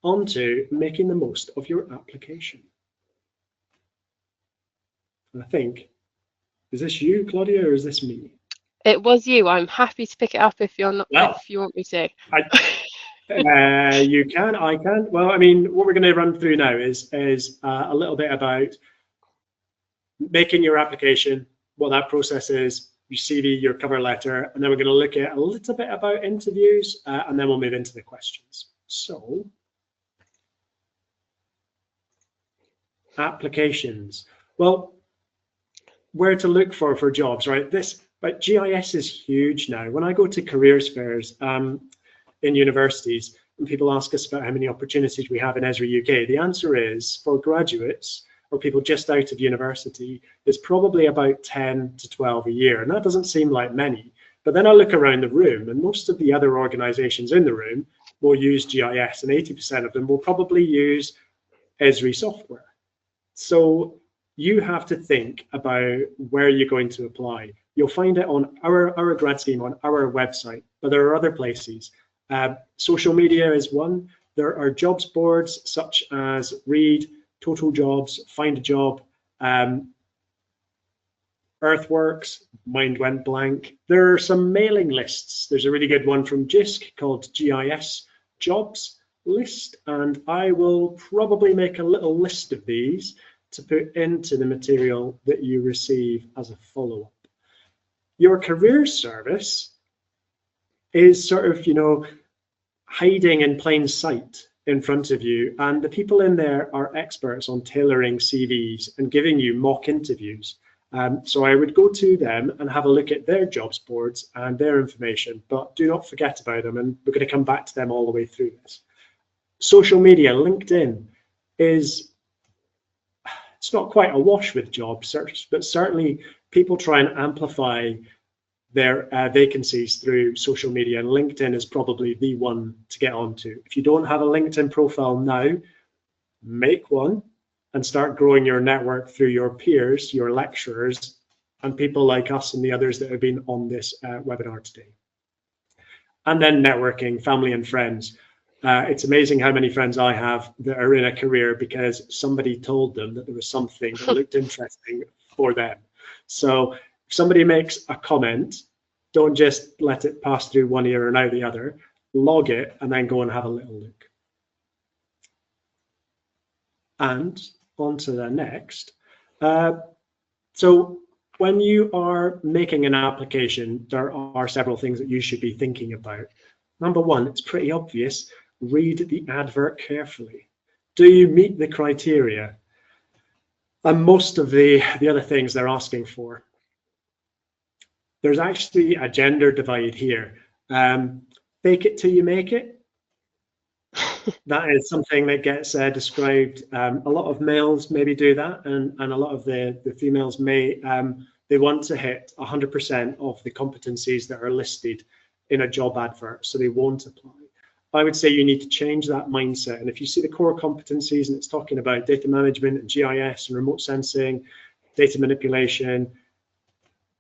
onto making the most of your application. And I think, is this you, Claudia, or is this me? It was you. I'm happy to pick it up if you're not, Well, if you want me to. you can, I can. Well, I mean, what we're going to run through now is a little bit about making your application, what that process is, your CV, your cover letter, and then we're going to look at a little bit about interviews, and then we'll move into the questions. So, applications. Well, where to look for jobs, right? But GIS is huge now. When I go to careers fairs in universities, and people ask us about how many opportunities we have in Esri UK, the answer is, for graduates or people just out of university, is probably about 10 to 12 a year. And that doesn't seem like many. But then I look around the room, and most of the other organizations in the room will use GIS, and 80% of them will probably use Esri software. So you have to think about where you're going to apply. You'll find it on our grad scheme on our website, but there are other places. Social media is one. There are jobs boards such as Reed, Total Jobs, Find a Job, Earthworks, Mind Went Blank. There are some mailing lists. There's a really good one from JISC called GIS Jobs List, and I will probably make a little list of these to put into the material that you receive as a follow-up. Your careers service is sort of, you know, hiding in plain sight in front of you, and the people in there are experts on tailoring CVs and giving you mock interviews. So I would go to them and have a look at their jobs boards and their information, but do not forget about them, and we're going to come back to them all the way through this. Social media, LinkedIn is, it's not quite awash with job search, but certainly people try and amplify their vacancies through social media, and LinkedIn is probably the one to get onto. If you don't have a LinkedIn profile now, make one and start growing your network through your peers, your lecturers, and people like us and the others that have been on this webinar today. And then networking, family and friends. It's amazing how many friends I have that are in a career because somebody told them that there was something that looked interesting for them. So if somebody makes a comment, don't just let it pass through one ear and out the other. Log it and then go and have a little look. And on to the next. So when you are making an application, there are several things that you should be thinking about. Number one, it's pretty obvious. Read the advert carefully. Do you meet the criteria? And most of the other things they're asking for. There's actually a gender divide here. Fake it till you make it. That is something that gets described. A lot of males maybe do that, and a lot of the females may, they want to hit 100% of the competencies that are listed in a job advert, so they won't apply. I would say you need to change that mindset. And if you see the core competencies and it's talking about data management and GIS and remote sensing, data manipulation,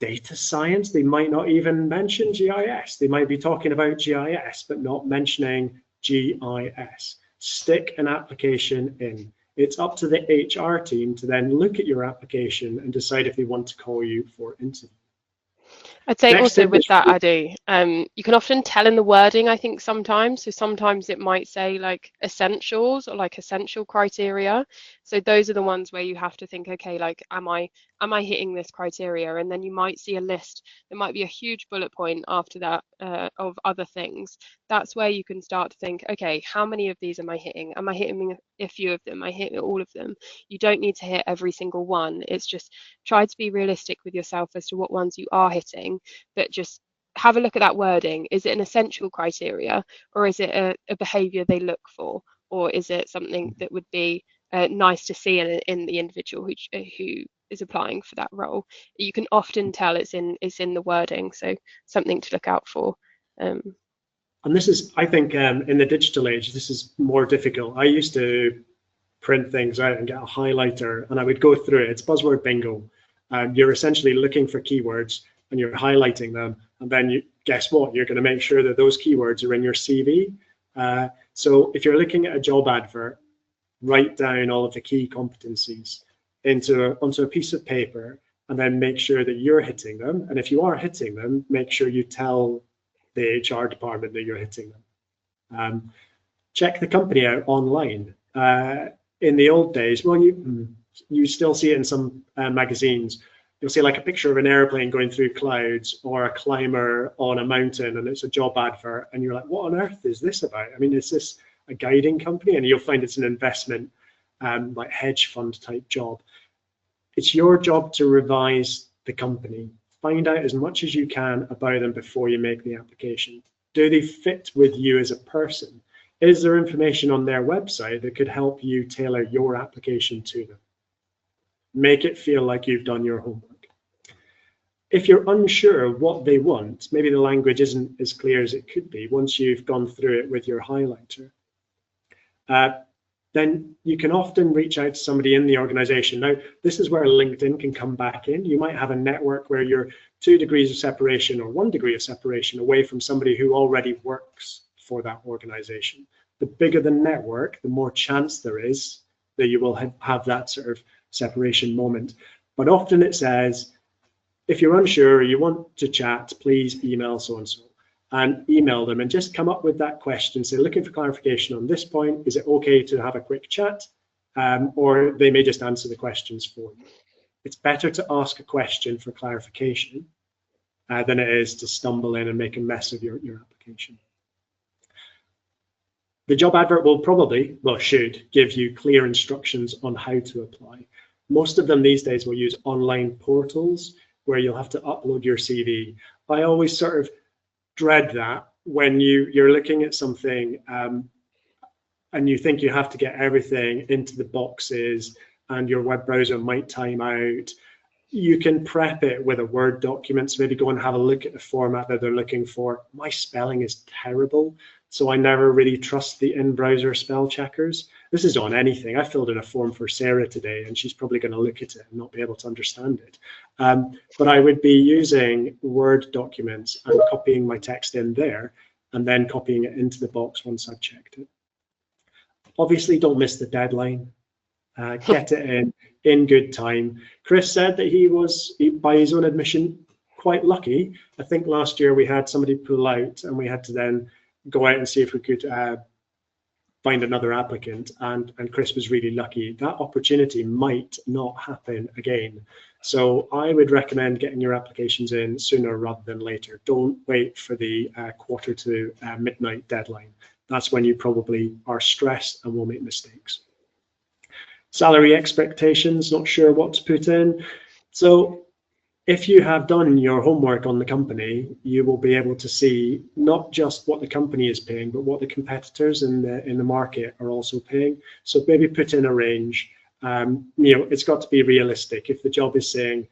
data science, they might not even mention GIS. They might be talking about GIS, but not mentioning GIS. Stick an application in. It's up to the HR team to then look at your application and decide if they want to call you for interview. I'd say also with that, Adi, you can often tell in the wording, I think sometimes. So sometimes it might say like essentials or like essential criteria. So those are the ones where you have to think, okay, like, am I hitting this criteria? And then you might see a list. There might be a huge bullet point after that of other things. That's where you can start to think, okay, how many of these am I hitting? Am I hitting a few of them? Am I hitting all of them? You don't need to hit every single one. It's just try to be realistic with yourself as to what ones you are hitting, but just have a look at that wording. Is it an essential criteria, or is it a behavior they look for, or is it something that would be nice to see in the individual who is applying for that role? You can often tell it's in the wording, so something to look out for. And this is, I think, in the digital age, this is more difficult. I used to print things out and get a highlighter, and I would go through it. It's buzzword bingo. You're essentially looking for keywords and you're highlighting them, and then you guess what? You're going to make sure that those keywords are in your CV. So if you're looking at a job advert, write down all of the key competencies onto a piece of paper, and then make sure that you're hitting them. And if you are hitting them, make sure you tell the HR department that you're hitting them. Check the company out online. In the old days, well, you still see it in some magazines. You'll see like a picture of an airplane going through clouds or a climber on a mountain, and it's a job advert, and you're like, what on earth is this about? I mean, is this a guiding company? And you'll find it's an investment, like hedge fund type job. It's your job to revise the company. Find out as much as you can about them before you make the application. Do they fit with you as a person? Is there information on their website that could help you tailor your application to them? Make it feel like you've done your homework. If you're unsure of what they want, maybe the language isn't as clear as it could be once you've gone through it with your highlighter, then you can often reach out to somebody in the organization. Now, this is where LinkedIn can come back in. You might have a network where you're 2 degrees of separation or 1 degree of separation away from somebody who already works for that organization. The bigger the network, the more chance there is that you will have that sort of separation moment. But often it says, if you're unsure or you want to chat, please email so-and-so, and email them and just come up with that question. Say, looking for clarification on this point, is it okay to have a quick chat? Or they may just answer the questions for you. It's better to ask a question for clarification than it is to stumble in and make a mess of your application. The job advert will probably, well, should give you clear instructions on how to apply. Most of them these days will use online portals where you'll have to upload your CV. I always sort of dread that when you're looking at something and you think you have to get everything into the boxes and your web browser might time out. You can prep it with a Word document, so maybe go and have a look at the format that they're looking for. My spelling is terrible, so I never really trust the in-browser spell checkers. This is on anything. I filled in a form for Sarah today, and she's probably going to look at it and not be able to understand it. But I would be using Word documents and copying my text in there, and then copying it into the box once I've checked it. Obviously, don't miss the deadline. Get it in good time. Chris said that he was, by his own admission, quite lucky. I think last year we had somebody pull out and we had to then go out and see if we could find another applicant, and Chris was really lucky. That opportunity might not happen again. So I would recommend getting your applications in sooner rather than later. Don't wait for the quarter to midnight deadline. That's when you probably are stressed and will make mistakes. Salary expectations, not sure what to put in. So if you have done your homework on the company, you will be able to see not just what the company is paying, but what the competitors in the market are also paying. So maybe put in a range. It's got to be realistic. If the job is saying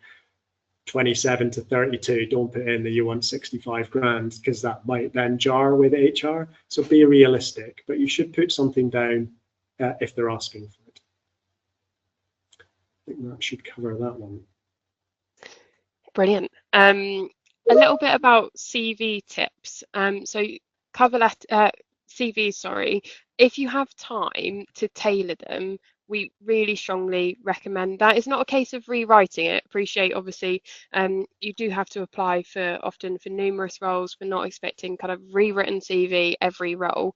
27 to 32, don't put in that you want 65 grand, because that might then jar with HR. So be realistic, but you should put something down if they're asking for it. I think that should cover that one. Brilliant. A little bit about CV tips. So cover letter, CV, sorry. If you have time to tailor them, we really strongly recommend that. It's not a case of rewriting it. Appreciate, obviously, you do have to apply for often for numerous roles. We're not expecting kind of rewritten CV every role.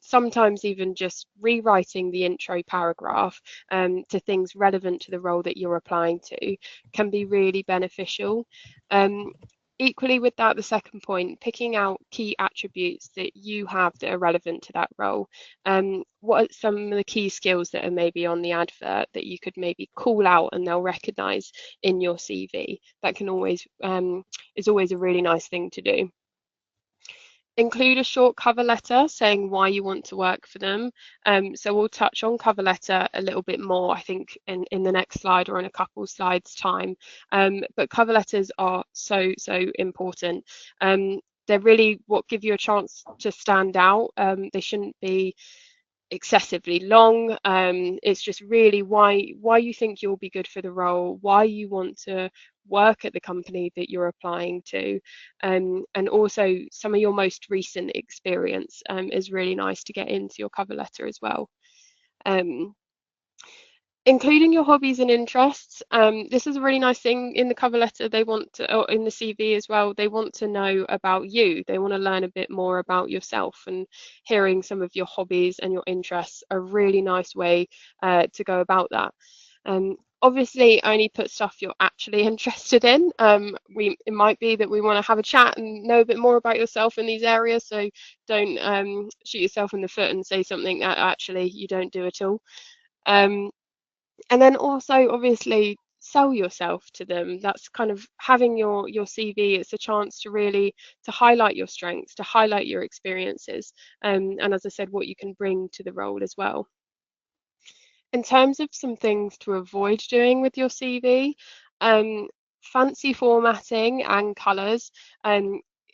Sometimes even just rewriting the intro paragraph to things relevant to the role that you're applying to can be really beneficial. Equally with that, the second point, picking out key attributes that you have that are relevant to that role. What are some of the key skills that are maybe on the advert that you could maybe call out and they'll recognise in your CV? That can always is always a really nice thing to do. Include a short cover letter saying why you want to work for them. So we'll touch on cover letter a little bit more, I think, in the next slide or in a couple slides time. But cover letters are so important. They're really what give you a chance to stand out. They shouldn't be excessively long. It's just really why you think you'll be good for the role, why you want to work at the company that you're applying to, and also some of your most recent experience is really nice to get into your cover letter as well. Including your hobbies and interests. This is a really nice thing in the cover letter. They want to, or in the CV as well, they want to know about you. They want to learn a bit more about yourself, and hearing some of your hobbies and your interests are a really nice way to go about that. Obviously, only put stuff you're actually interested in. It might be that we want to have a chat and know a bit more about yourself in these areas, so don't shoot yourself in the foot and say something that actually you don't do at all. And then also, obviously, sell yourself to them. That's kind of having your CV. It's a chance to really to highlight your strengths, to highlight your experiences, and as I said, what you can bring to the role as well. In terms of some things to avoid doing with your CV, fancy formatting and colours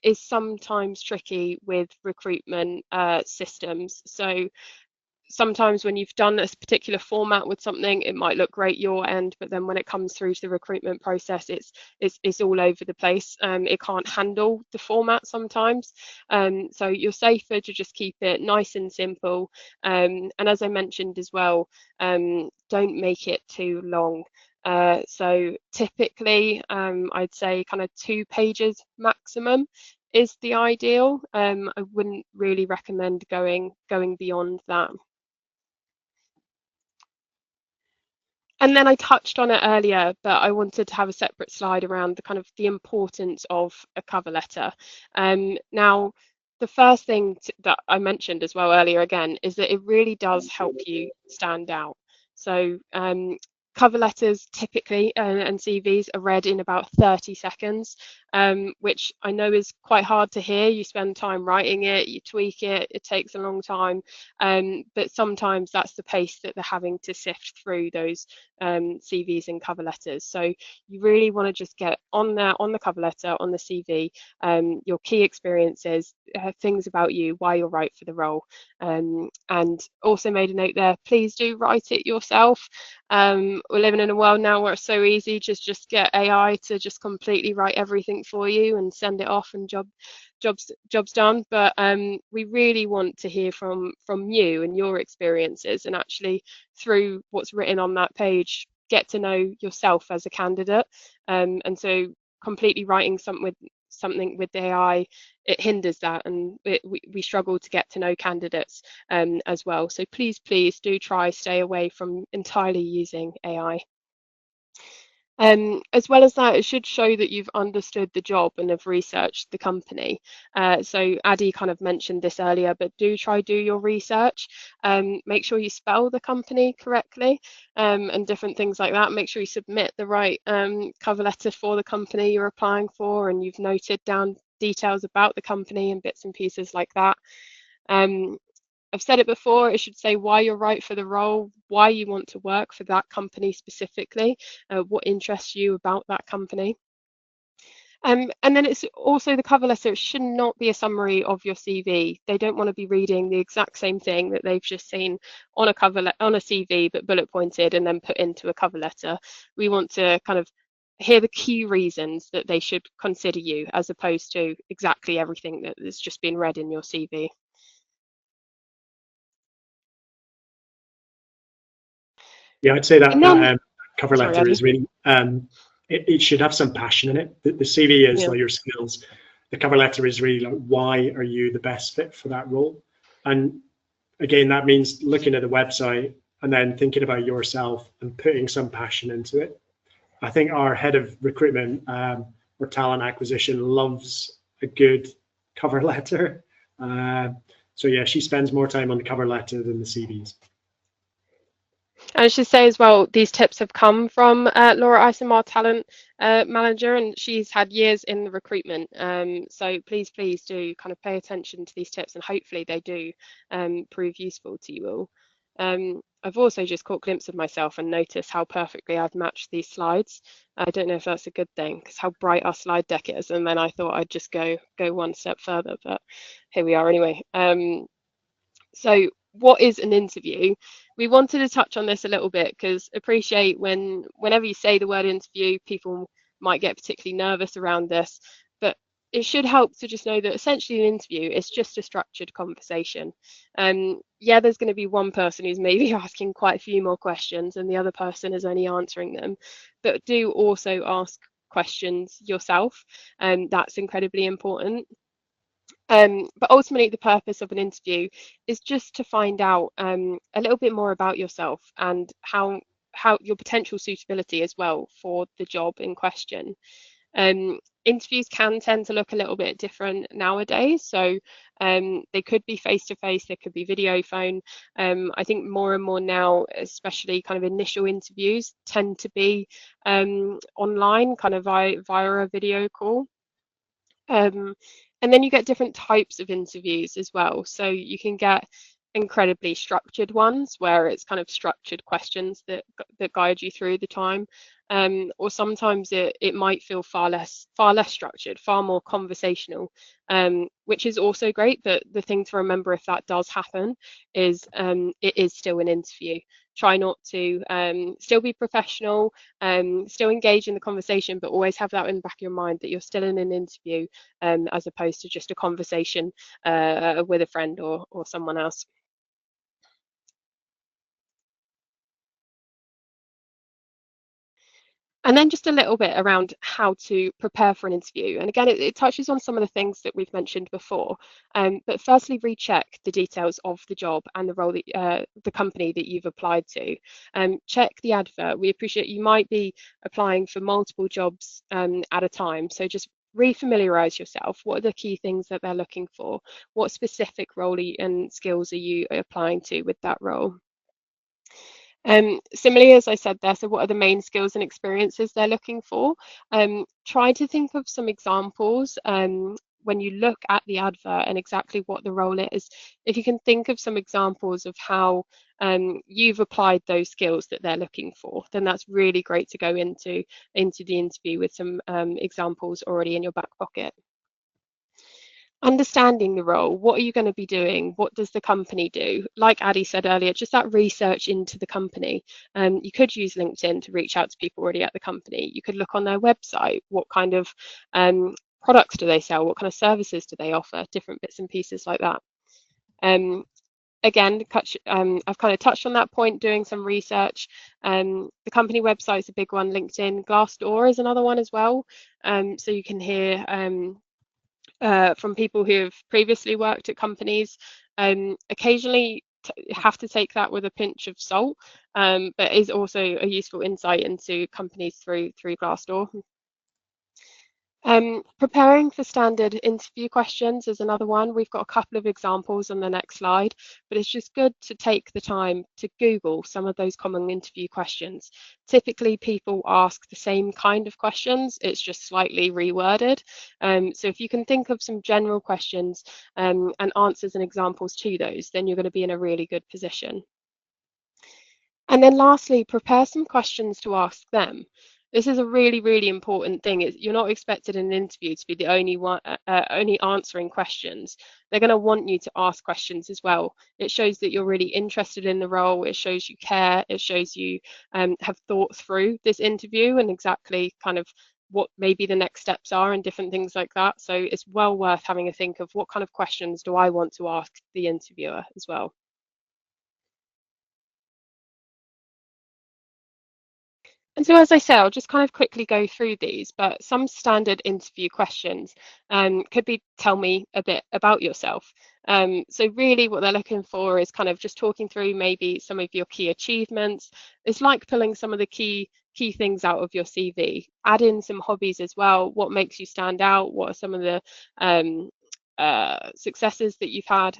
is sometimes tricky with recruitment systems. So sometimes when you've done a particular format with something, it might look great your end, but then when it comes through to the recruitment process, it's all over the place. It can't handle the format sometimes. So you're safer to just keep it nice and simple. And as I mentioned as well, don't make it too long. So typically, I'd say kind of 2 pages maximum is the ideal. I wouldn't really recommend going beyond that. And then I touched on it earlier, but I wanted to have a separate slide around the kind of the importance of a cover letter. Now, the first thing that I mentioned as well earlier again is that it really does help you stand out. So cover letters typically and CVs are read in about 30 seconds, which I know is quite hard to hear. You spend time writing it, you tweak it, it takes a long time, but sometimes that's the pace that they're having to sift through those CVs and cover letters. So you really want to just get on there, on the cover letter, on the CV, your key experiences, things about you, why you're right for the role, and also made a note there, please do write it yourself. We're living in a world now where it's so easy to just get AI to just completely write everything for you and send it off and jobs done. But we really want to hear from you and your experiences, and actually through what's written on that page, get to know yourself as a candidate. And so completely writing something with AI, it hinders that, and we struggle to get to know candidates as well. So please do try stay away from entirely using AI. As well as that, it should show that you've understood the job and have researched the company. So Addy kind of mentioned this earlier, but do your research. Make sure you spell the company correctly, and different things like that. Make sure you submit the right cover letter for the company you're applying for, and you've noted down details about the company and bits and pieces like that. I've said it before, it should say why you're right for the role, why you want to work for that company specifically, what interests you about that company. And then it's also the cover letter. It should not be a summary of your CV. They don't want to be reading the exact same thing that they've just seen on a on a CV, but bullet pointed and then put into a cover letter. We want to kind of hear the key reasons that they should consider you, as opposed to exactly everything that has just been read in your CV. Yeah, I'd say that, then, that cover letter is really, it should have some passion in it. The CV is like your skills. The cover letter is really like, why are you the best fit for that role? And again, that means looking at the website and then thinking about yourself and putting some passion into it. I think our head of recruitment or talent acquisition loves a good cover letter. So yeah, she spends more time on the cover letter than the CVs. And I should say as well, these tips have come from Laura Isom, our talent manager, and she's had years in the recruitment. So please do kind of pay attention to these tips, and hopefully they do prove useful to you all. I've also just caught a glimpse of myself and noticed how perfectly I've matched these slides. I don't know if that's a good thing, because how bright our slide deck is, and then I thought I'd just go one step further, but here we are anyway. So what is an interview? We wanted to touch on this a little bit, because appreciate whenever you say the word interview, people might get particularly nervous around this, but it should help to just know that essentially an interview is just a structured conversation. Yeah, there's going to be one person who's maybe asking quite a few more questions and the other person is only answering them, but do also ask questions yourself, and that's incredibly important. But ultimately, the purpose of an interview is just to find out a little bit more about yourself and how your potential suitability as well for the job in question. Interviews can tend to look a little bit different nowadays, so they could be face to face, they could be video phone. I think more and more now, especially kind of initial interviews, tend to be online, kind of via a video call. And then you get different types of interviews as well. So you can get incredibly structured ones where it's kind of structured questions that guide you through the time. Or sometimes it might feel far less structured, far more conversational, which is also great. But the thing to remember, if that does happen, is it is still an interview. Try not to still be professional, still engage in the conversation, but always have that in the back of your mind that you're still in an interview, as opposed to just a conversation with a friend or someone else. And then just a little bit around how to prepare for an interview. And again, it touches on some of the things that we've mentioned before. But firstly, recheck the details of the job and the role that the company that you've applied to. Check the advert. We appreciate you might be applying for multiple jobs at a time. So just refamiliarize yourself. What are the key things that they're looking for? What specific role and skills are you applying to with that role? Similarly, as I said there, so what are the main skills and experiences they're looking for? Try to think of some examples when you look at the advert and exactly what the role is. If you can think of some examples of how you've applied those skills that they're looking for, then that's really great to go into the interview with some examples already in your back pocket. Understanding the role, what are you going to be doing? What does the company do? Like Addy said earlier, just that research into the company. You could use LinkedIn to reach out to people already at the company. You could look on their website. What kind of products do they sell? What kind of services do they offer? Different bits and pieces like that. Again, I've kind of touched on that point, doing some research. The company website is a big one. LinkedIn, Glassdoor is another one as well. So you can hear from people who have previously worked at companies. Occasionally have to take that with a pinch of salt, but is also a useful insight into companies through Glassdoor. Preparing for standard interview questions is another one. We've got a couple of examples on the next slide, but it's just good to take the time to Google some of those common interview questions. Typically, people ask the same kind of questions, it's just slightly reworded. So if you can think of some general questions and answers and examples to those, then you're going to be in a really good position. And then lastly, prepare some questions to ask them. This is a really, really important thing. You're not expected in an interview to be the only one, only answering questions. They're going to want you to ask questions as well. It shows that you're really interested in the role. It shows you care. It shows you have thought through this interview and exactly kind of what maybe the next steps are and different things like that. So it's well worth having a think of what kind of questions do I want to ask the interviewer as well. And so, as I say, I'll just kind of quickly go through these, but some standard interview questions could be, tell me a bit about yourself. So really what they're looking for is kind of just talking through maybe some of your key achievements. It's like pulling some of the key things out of your CV. Add in some hobbies as well. What makes you stand out? What are some of the successes that you've had?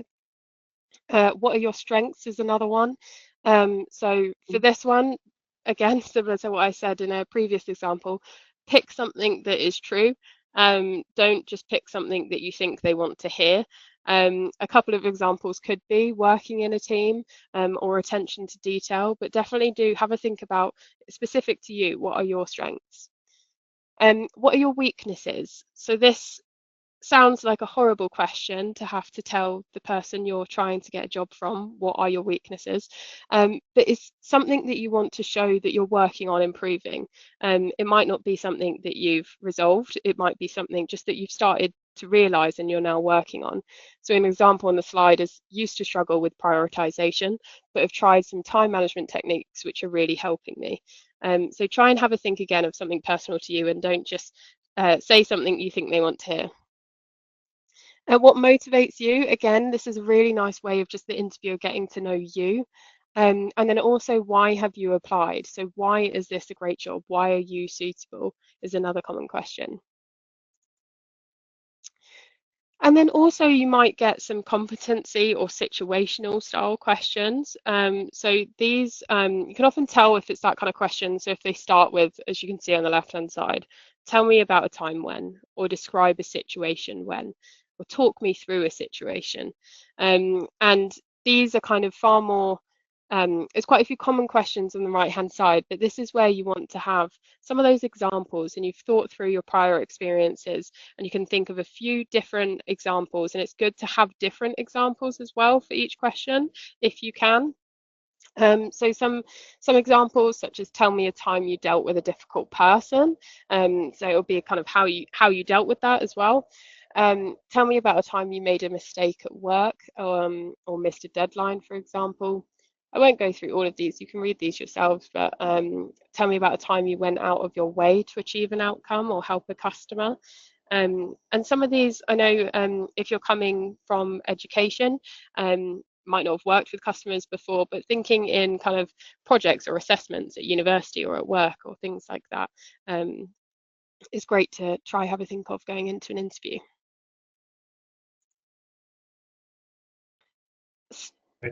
What are your strengths is another one. So for this one, again, similar to what I said in a previous example, pick something that is true. Don't just pick something that you think they want to hear. A couple of examples could be working in a team or attention to detail, but definitely do have a think about, specific to you, what are your strengths? What are your weaknesses? So this sounds like a horrible question to have to tell the person you're trying to get a job from what are your weaknesses, but it's something that you want to show that you're working on improving. It might not be something that you've resolved, it might be something just that you've started to realize and you're now working on. So an example on the slide is used to struggle with prioritization, but have tried some time management techniques which are really helping me. So try and have a think again of something personal to you and don't just say something you think they want to hear. What motivates you? Again, this is a really nice way of just the interviewer getting to know you. And then also, why have you applied? So why is this a great job? Why are you suitable? Is another common question. And then also you might get some competency or situational style questions. So these, you can often tell if it's that kind of question. So if they start with, as you can see on the left-hand side, tell me about a time when, or describe a situation when, or talk me through a situation. And these are kind of far more, there's quite a few common questions on the right-hand side, but this is where you want to have some of those examples and you've thought through your prior experiences and you can think of a few different examples, and it's good to have different examples as well for each question if you can. So some examples such as tell me a time you dealt with a difficult person. So it'll be a kind of how you dealt with that as well. Tell me about a time you made a mistake at work or missed a deadline, for example. I won't go through all of these, you can read these yourselves, but tell me about a time you went out of your way to achieve an outcome or help a customer. And some of these, I know if you're coming from education, might not have worked with customers before, but thinking in kind of projects or assessments at university or at work or things like that is great to try have a think of going into an interview.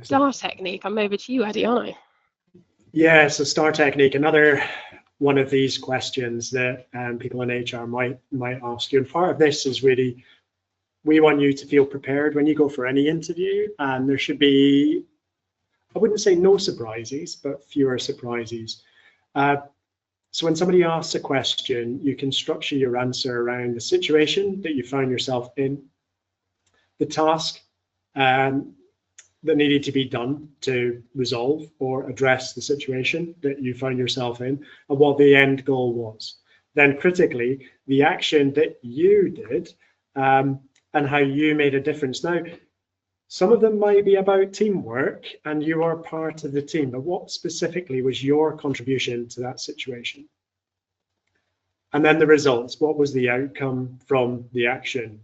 STAR technique, I'm over to you, Eddie, aren't I? Yeah, so STAR technique, another one of these questions that people in HR might ask you. And part of this is really, we want you to feel prepared when you go for any interview, and there should be, I wouldn't say no surprises, but fewer surprises. So when somebody asks a question, you can structure your answer around the situation that you found yourself in, the task that needed to be done to resolve or address the situation that you found yourself in, and what the end goal was. Then critically, the action that you did and how you made a difference. Now, some of them might be about teamwork and you are part of the team, but what specifically was your contribution to that situation? And then the results, what was the outcome from the action?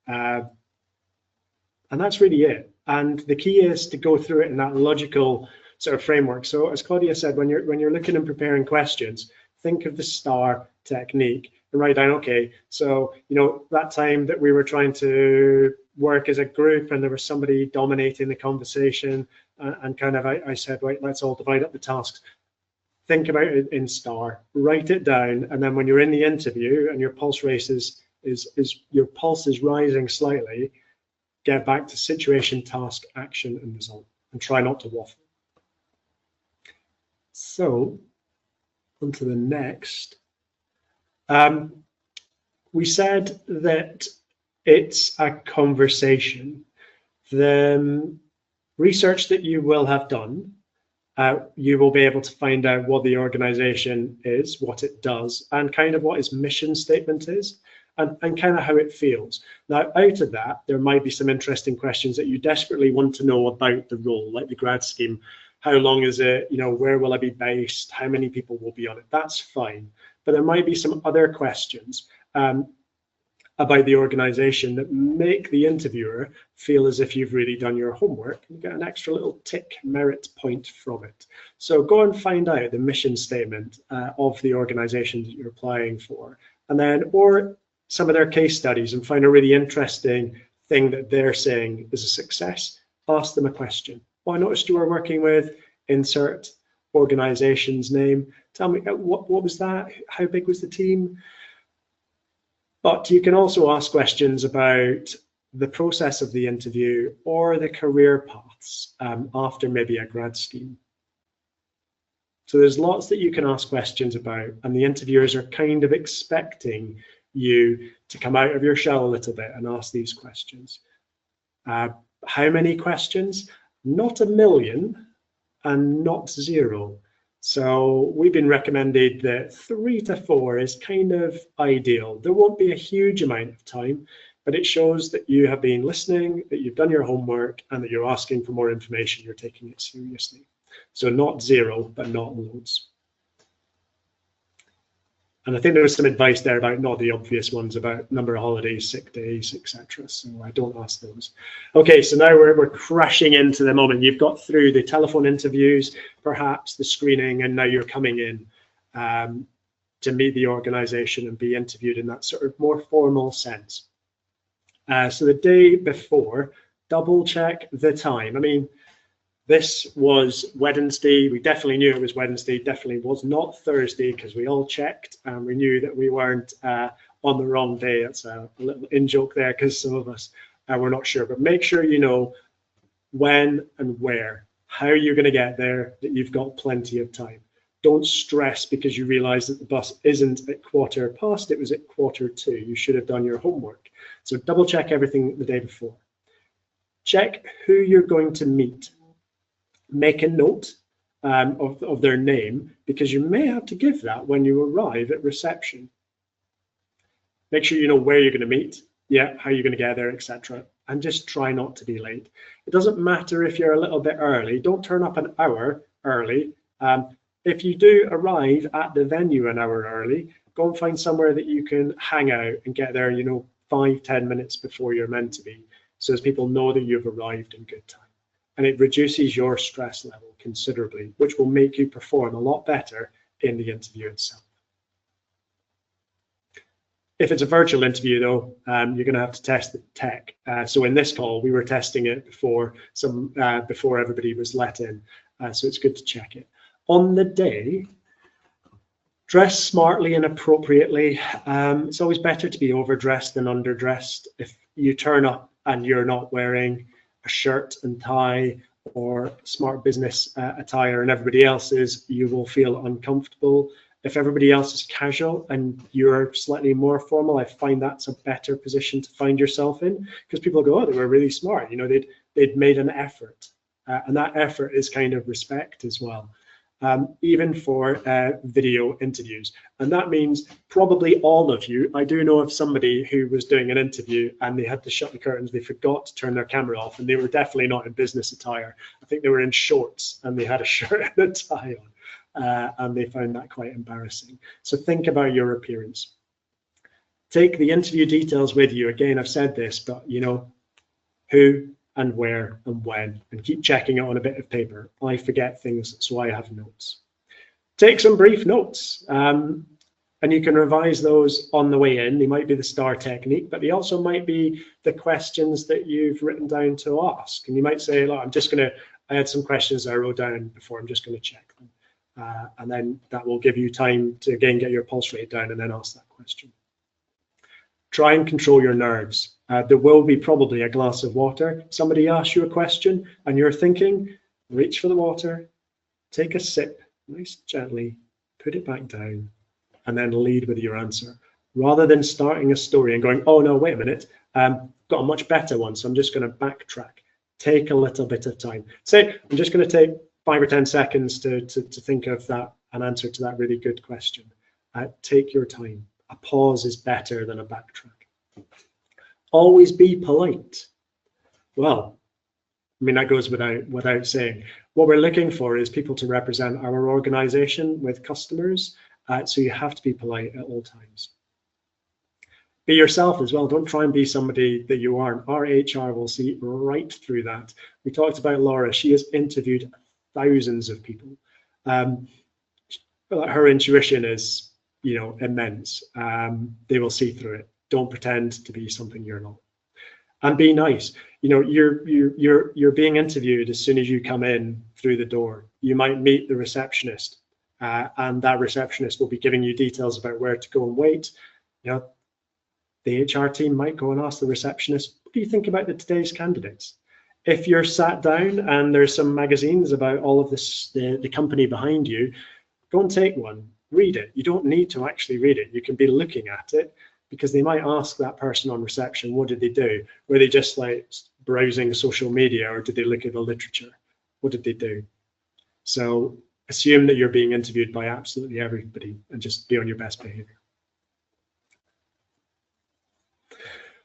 And that's really it. And the key is to go through it in that logical sort of framework. So as Claudia said, when you're looking and preparing questions, think of the STAR technique and write down, okay, so, you know, that time that we were trying to work as a group and there was somebody dominating the conversation and kind of, I said, right, let's all divide up the tasks. Think about it in STAR, write it down, and then when you're in the interview and your pulse rate your pulse is rising slightly, get back to situation, task, action, and result, and try not to waffle. So, on to the next. We said that it's a conversation. The research that you will have done, you will be able to find out what the organization is, what it does, and kind of what its mission statement is. And kind of how it feels. Now, out of that, there might be some interesting questions that you desperately want to know about the role, like the grad scheme. How long is it? You know, where will I be based? How many people will be on it? That's fine. But there might be some other questions about the organization that make the interviewer feel as if you've really done your homework and get an extra little tick merit point from it. So go and find out the mission statement of the organization that you're applying for. And then, or some of their case studies and find a really interesting thing that they're saying is a success, ask them a question. Well, I noticed you were working with insert organization's name. Tell me, what was that? How big was the team? But you can also ask questions about the process of the interview or the career paths after maybe a grad scheme. So there's lots that you can ask questions about, and the interviewers are kind of expecting you to come out of your shell a little bit and ask these questions. How many questions? Not a million and not 0. So we've been recommended that 3 to 4 is kind of ideal. There won't be a huge amount of time, but it shows that you have been listening, that you've done your homework, and that you're asking for more information, you're taking it seriously. So not 0, but not loads. And I think there was some advice there about not the obvious ones, about number of holidays, sick days, etc. So I don't ask those. Okay, so now we're crashing into the moment. You've got through the telephone interviews, perhaps the screening, and now you're coming in to meet the organisation and be interviewed in that sort of more formal sense. So the day before, double check the time. I mean, this was Wednesday. We definitely knew it was Wednesday. Definitely was not Thursday, because we all checked and we knew that we weren't on the wrong day. It's a little in-joke there, because some of us were not sure. But make sure you know when and where, how you're going to get there, that you've got plenty of time. Don't stress because you realise that the bus isn't at 1:15, it was at 1:45. You should have done your homework. So double check everything the day before. Check who you're going to meet. Make a note of their name, because you may have to give that when you arrive at reception. Make sure you know where you're going to meet, how you're going to get there, etc. And just try not to be late. It doesn't matter if you're a little bit early. Don't turn up an hour early. If you do arrive at the venue an hour early, go and find somewhere that you can hang out and get there, 5-10 minutes before you're meant to be, so as people know that you've arrived in good time. And it reduces your stress level considerably, which will make you perform a lot better in the interview itself. If it's a virtual interview, though, you're going to have to test the tech. So in this call, we were testing it before everybody was let in. So it's good to check it. On the day, dress smartly and appropriately. It's always better to be overdressed than underdressed. If you turn up and you're not wearing a shirt and tie or smart business attire and everybody else is, you will feel uncomfortable. If everybody else is casual and you're slightly more formal, I find that's a better position to find yourself in, because people go, oh, they were really smart. They'd made an effort, and that effort is kind of respect as well. Even for video interviews. And that means probably all of you. I do know of somebody who was doing an interview and they had to shut the curtains. They forgot to turn their camera off, and they were definitely not in business attire. I think they were in shorts and they had a shirt and a tie on, and they found that quite embarrassing. So think about your appearance. Take the interview details with you. Again, I've said this, but who and where and when, and keep checking it on a bit of paper. I forget things, so I have notes. Take some brief notes, and you can revise those on the way in. They might be the STAR technique, but they also might be the questions that you've written down to ask. And you might say, look, I had some questions I wrote down before, I'm just going to check them. And then that will give you time to, again, get your pulse rate down and then ask that question. Try and control your nerves. There will be probably a glass of water. Somebody asks you a question and you're thinking, reach for the water, take a sip, nice gently, put it back down, and then lead with your answer. Rather than starting a story and going, oh no, wait a minute, got a much better one, so I'm just going to backtrack. Take a little bit of time. Say, I'm just going to take 5 or 10 seconds to think of that, an answer to that really good question. Take your time. A pause is better than a backtrack. Always be polite. Well, I mean, that goes without saying. What we're looking for is people to represent our organization with customers, so you have to be polite at all times. Be yourself as well. Don't try and be somebody that you aren't. Our HR will see right through that. We talked about Laura. She has interviewed thousands of people. Her intuition is, immense. They will see through it. Don't pretend to be something you're not. And be nice. You're being interviewed as soon as you come in through the door. You might meet the receptionist, and that receptionist will be giving you details about where to go and wait. The HR team might go and ask the receptionist, what do you think about today's candidates? If you're sat down and there's some magazines about all of this, the company behind you, go and take one. Read it. You don't need to actually read it. You can be looking at it. because they might ask that person on reception, what did they do? Were they just like browsing social media, or did they look at the literature? What did they do? So assume that you're being interviewed by absolutely everybody and just be on your best behavior.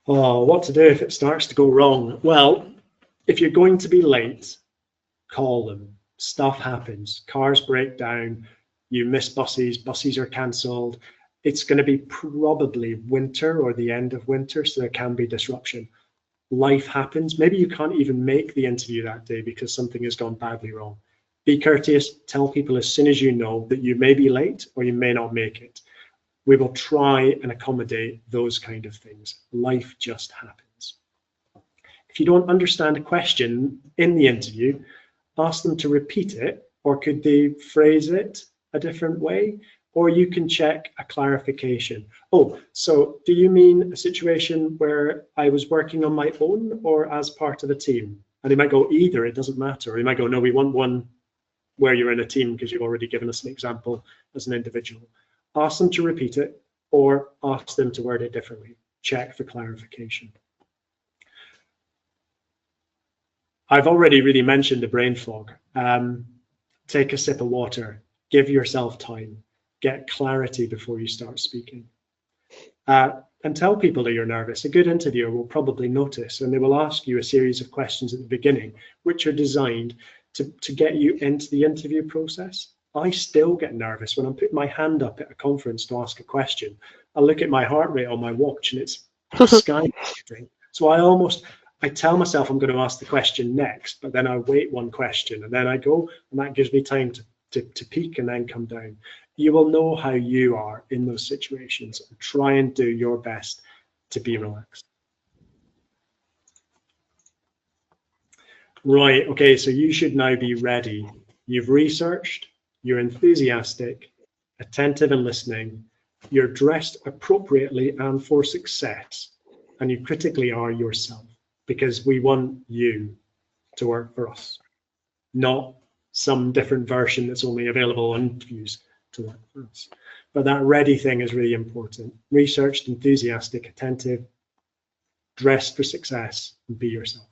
Oh, what to do if it starts to go wrong? Well, if you're going to be late, call them. Stuff happens. Cars break down. You miss buses. Buses are cancelled. It's going to be probably winter or the end of winter, so there can be disruption. Life happens. Maybe you can't even make the interview that day because something has gone badly wrong. Be courteous. Tell people as soon as you know that you may be late or you may not make it. We will try and accommodate those kind of things. Life just happens. If you don't understand a question in the interview, ask them to repeat it, or could they phrase it a different way? Or you can check a clarification. Oh, so do you mean a situation where I was working on my own or as part of a team? And they might go either, it doesn't matter. Or they might go, no, we want one where you're in a team because you've already given us an example as an individual. Ask them to repeat it or ask them to word it differently. Check for clarification. I've already really mentioned the brain fog. Take a sip of water, give yourself time, get clarity before you start speaking. And tell people that you're nervous. A good interviewer will probably notice, and they will ask you a series of questions at the beginning, which are designed to get you into the interview process. I still get nervous when I'm putting my hand up at a conference to ask a question. I look at my heart rate on my watch and it's skyrocketing. So I tell myself I'm going to ask the question next, but then I wait one question and then I go, and that gives me time to peak and then come down. You will know how you are in those situations and try and do your best to be relaxed. Right, okay, so you should now be ready. You've researched, you're enthusiastic, attentive and listening, you're dressed appropriately and for success, and you critically are yourself, because we want you to work for us, not some different version that's only available on interviews to work for us. But that ready thing is really important. Researched, enthusiastic, attentive, dressed for success, and be yourself.